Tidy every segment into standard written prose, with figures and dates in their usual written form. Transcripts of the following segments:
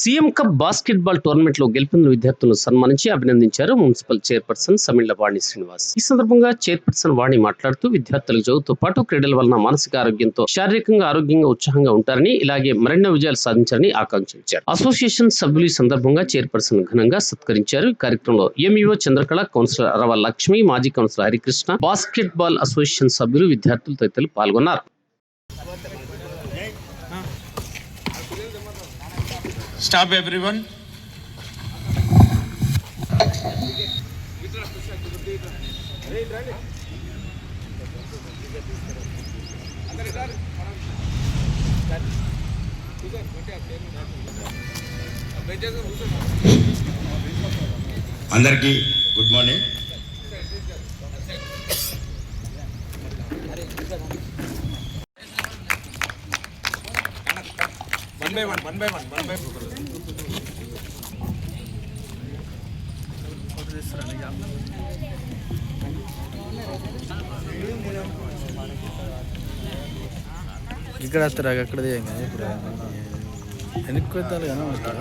CM cup basketball tournament లో గెలుపొందిన విద్యార్థులను సన్మానించి అభినందించారు మున్సిపల్ చైర్పర్సన్ సమిళ్ల వాణి శ్రీనివాస్. ఈ సందర్భంగా చైర్పర్సన్ వాణి మాట్లాడుతూ విద్యార్థులకు చదువుతో పాటు క్రీడల వలన మానసిక ఆరోగ్యంతో శారీరకంగా ఆరోగ్యంగా ఉత్సాహంగా ఉంటారని, ఇలాగే మరెన్నో విజయాలు సాధించారని ఆకాంక్షించారు. అసోసియేషన్ సభ్యులు ఈ సందర్భంగా చైర్పర్సన్ ఘనంగా సత్కరించారు. ఈ కార్యక్రమంలో ఎంఈఓ చంద్రకళ, కౌన్సిలర్ అరవ లక్ష్మి, మాజీ కౌన్సిలర్ హరికృష్ణ, బాస్కెట్బాల్ అసోసియేషన్ సభ్యులు, విద్యార్థులు తదితరులు పాల్గొన్నారు. Stop everyone. అందరికీ good morning. One by one. ఇక్కడ వస్తారా అక్కడ ఇప్పుడు వెనక్కి వెళ్తారు కదా వస్తారు.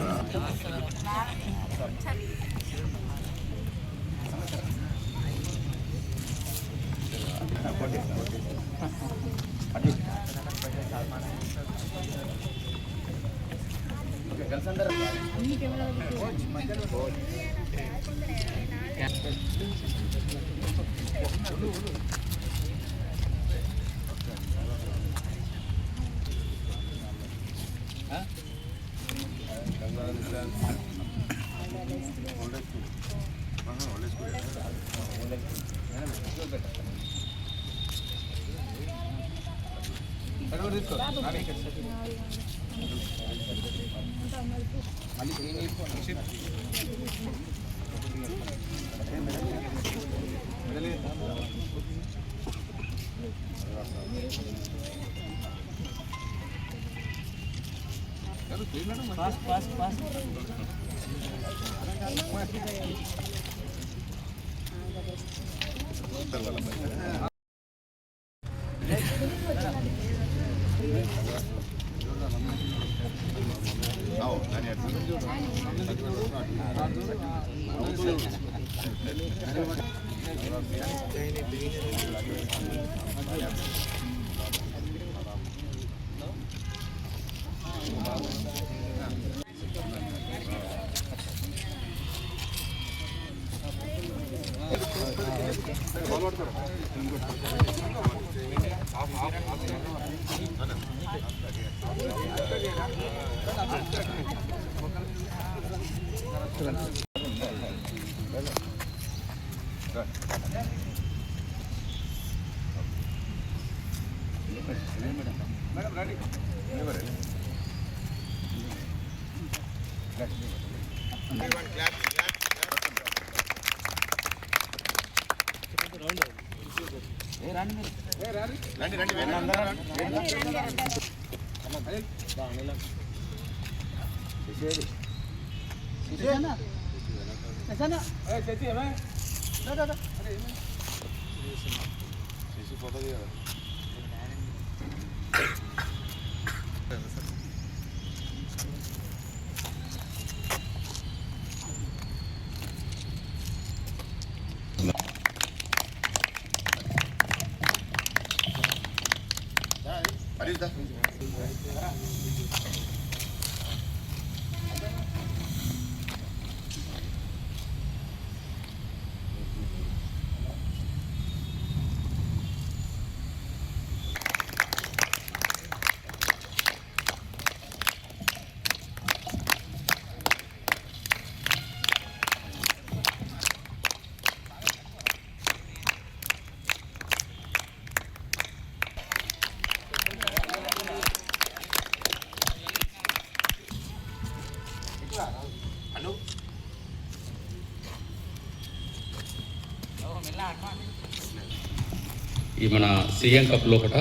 ఈ మన సీఎం కప్ లోపల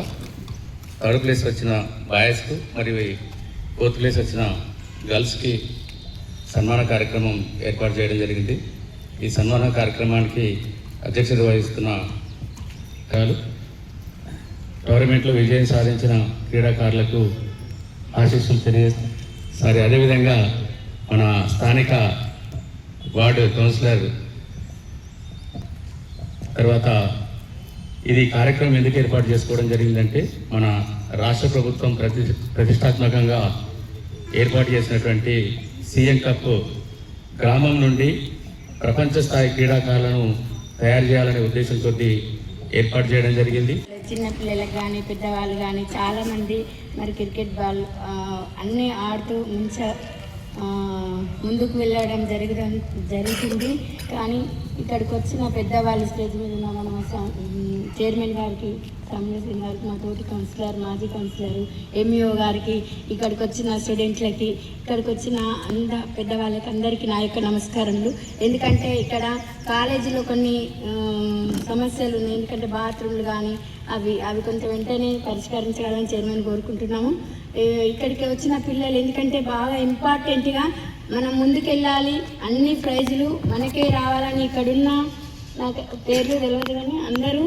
థర్డ్ ప్లేస్ వచ్చిన బాయ్స్కు మరియు ఫోర్త్ ప్లేస్ వచ్చిన గర్ల్స్కి సన్మాన కార్యక్రమం ఏర్పాటు చేయడం జరిగింది. ఈ సన్మాన కార్యక్రమానికి అధ్యక్షత వహిస్తున్న టోర్నమెంట్లో విజయం సాధించిన క్రీడాకారులకు ఆశీస్సులు తెలియజేస్తాం. సరే, అదేవిధంగా మన స్థానిక వార్డు కౌన్సిలర్, తర్వాత ఇది కార్యక్రమం ఎందుకు ఏర్పాటు చేసుకోవడం జరిగిందంటే మన రాష్ట్ర ప్రభుత్వం ప్రతిష్టాత్మకంగా ఏర్పాటు చేసినటువంటి సీఎం కప్ గ్రామం నుండి ప్రపంచ స్థాయి క్రీడాకారులను తయారు చేయాలనే ఉద్దేశంతో ఏర్పాటు చేయడం జరిగింది. చిన్నపిల్లలకు కానీ పెద్దవాళ్ళు కానీ చాలామంది మరి క్రికెట్ బాల్ అన్నీ ఆడుతూ మంచిగా ముందుకు వెళ్ళడం జరుగుతుంది. కానీ ఇక్కడికి వచ్చిన పెద్దవాళ్ళు స్టేజ్ మీద ఉన్న మన చైర్మన్ గారికి, కమిషనర్ గారికి, మా తోటి కౌన్సిలర్, మాజీ కౌన్సిలర్, ఎంఈఓ గారికి, ఇక్కడికి వచ్చిన స్టూడెంట్లకి, ఇక్కడికి వచ్చిన పెద్దవాళ్ళకి అందరికీ నా యొక్క నమస్కారములు. ఎందుకంటే ఇక్కడ కాలేజీలో కొన్ని సమస్యలు ఉన్నాయి. ఎందుకంటే బాత్రూమ్లు కానీ అవి కొంచెం వెంటనే పరిష్కరించాలని చైర్మన్ కోరుకుంటున్నాము. ఇక్కడికి వచ్చిన పిల్లలు ఎందుకంటే బాగా ఇంపార్టెంట్గా మనం ముందుకెళ్ళాలి, అన్ని ప్రైజులు మనకే రావాలని ఇక్కడున్న నాకు పేర్లు తెలియదు కానీ అందరూ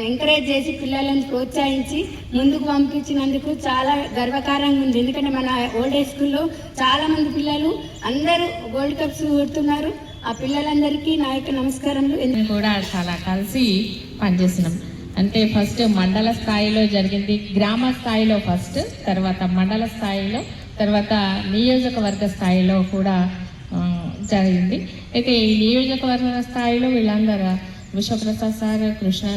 ఎంకరేజ్ చేసి పిల్లలను ప్రోత్సహించి ముందుకు పంపించినందుకు చాలా గర్వకారంగా ఉంది. ఎందుకంటే మన ఓల్డ్ ఏజ్ స్కూల్లో చాలామంది పిల్లలు అందరూ గోల్డ్ కప్స్ కొడుతున్నారు. ఆ పిల్లలందరికీ నా యొక్క నమస్కారములు. కూడా చాలా కలిసి పనిచేస్తున్నాం. అంటే ఫస్ట్ మండల స్థాయిలో జరిగింది, గ్రామ స్థాయిలో ఫస్ట్, తర్వాత మండల స్థాయిలో, తర్వాత నియోజకవర్గ స్థాయిలో కూడా జరిగింది. అయితే ఈ నియోజకవర్గ స్థాయిలో వీళ్ళందరూ విశ్వప్రసాద్ సార్, కృష్ణ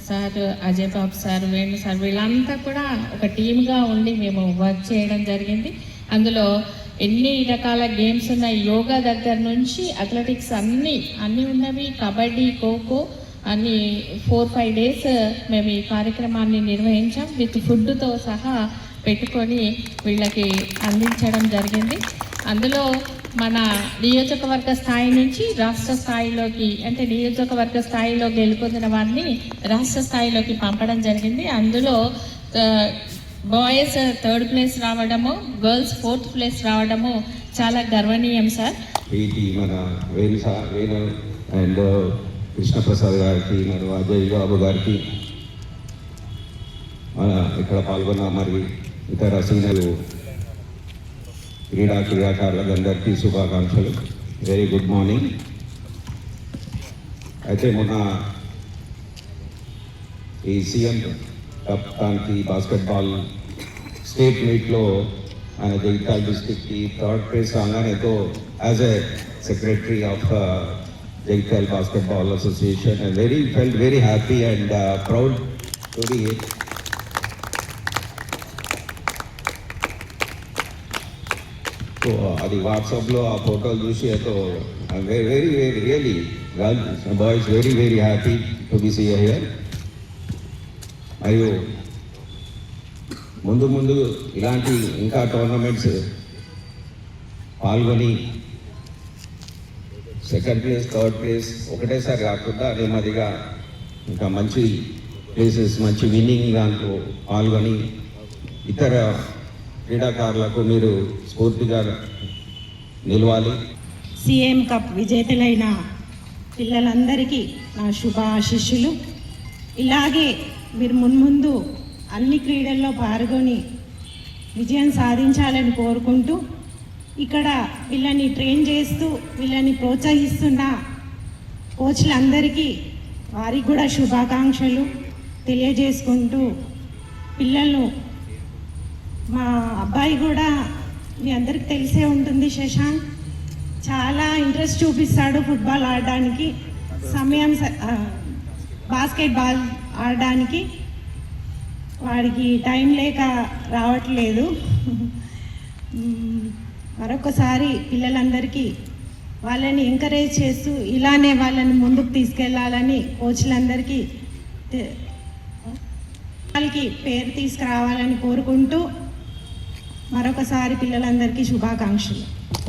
సార్, అజయ్ బాబు సార్, వేణు సార్ వీళ్ళంతా కూడా ఒక టీమ్గా ఉండి మేము వర్క్ చేయడం జరిగింది. అందులో ఎన్ని రకాల గేమ్స్ ఉన్నాయి, యోగా దగ్గర నుంచి అథ్లెటిక్స్ అన్నీ ఉన్నవి, కబడ్డీ, ఖోఖో అన్ని 4-5 డేస్ మేము ఈ కార్యక్రమాన్ని నిర్వహించాం. విత్ ఫుడ్తో సహా పెట్టుకొని వీళ్ళకి అందించడం జరిగింది. అందులో మన నియోజకవర్గ స్థాయి నుంచి రాష్ట్ర స్థాయిలోకి, అంటే నియోజకవర్గ స్థాయిలో గెలుపొందిన వారిని రాష్ట్ర స్థాయిలోకి పంపడం జరిగింది. అందులో బాయ్స్ 3rd ప్లేస్ రావడము, గర్ల్స్ 4th ప్లేస్ రావడము చాలా గర్వనీయం సార్. మన వేణు అండ్ కృష్ణప్రసాద్ గారికి, మరియు అజయ్ బాబు గారికి, మన ఇక్కడ పాల్గొన్న మరి ఇతర సీనియర్ క్రీడాకారులకు అందరికీ శుభాకాంక్షలు. Very good morning. అయితే మొన్న ఈ సీఎం కప్ దానికి బాస్కెట్బాల్ స్టేట్ మీట్లో ఆయన జగిత్యాల డిస్ట్రిక్ట్కి 3rd ప్లేస్ రాగానేతో as a secretary of Jagtial basketball association felt very happy and proud to be so అది వాట్సాప్లో ఆ ఫోటోలు చూసి అయితే very really boys very happy to be see here. మరియు ముందు ఇలాంటి ఇంకా టోర్నమెంట్స్ పాల్గొని 2nd ప్లేస్ 3rd ప్లేస్ ఒకటేసారి కాకుండా నెమ్మదిగా ఇంకా మంచి ప్లేసెస్, మంచి విన్నింగ్ దాంట్లో పాల్గొని ఇతర క్రీడాకారులకు మీరు స్ఫూర్తిగా నిలవాలి. సీఎం కప్ విజేతలైన పిల్లలందరికీ నా శుభాశీస్సులు. ఇలాగే మీరు మున్ముందు అన్ని క్రీడల్లో పాల్గొని విజయం సాధించాలని కోరుకుంటూ, ఇక్కడ వీళ్ళని ట్రైన్ చేస్తూ వీళ్ళని ప్రోత్సహిస్తున్న కోచ్లందరికీ వారికి కూడా శుభాకాంక్షలు తెలియజేసుకుంటూ, పిల్లలు మా అబ్బాయి కూడా మీ అందరికి తెలిసే ఉంటుంది, శశాంక్ చాలా ఇంట్రెస్ట్ చూపిస్తాడు ఫుట్బాల్ ఆడడానికి, బాస్కెట్బాల్ ఆడడానికి వాడికి టైం లేక రావట్లేదు. మరొకసారి పిల్లలందరికీ వాళ్ళని ఎంకరేజ్ చేస్తూ ఇలానే వాళ్ళని ముందుకు తీసుకెళ్ళాలని కోచ్లందరికీ వాళ్ళకి పేరు తీసుకురావాలని కోరుకుంటూ మరొకసారి పిల్లలందరికీ శుభాకాంక్షలు.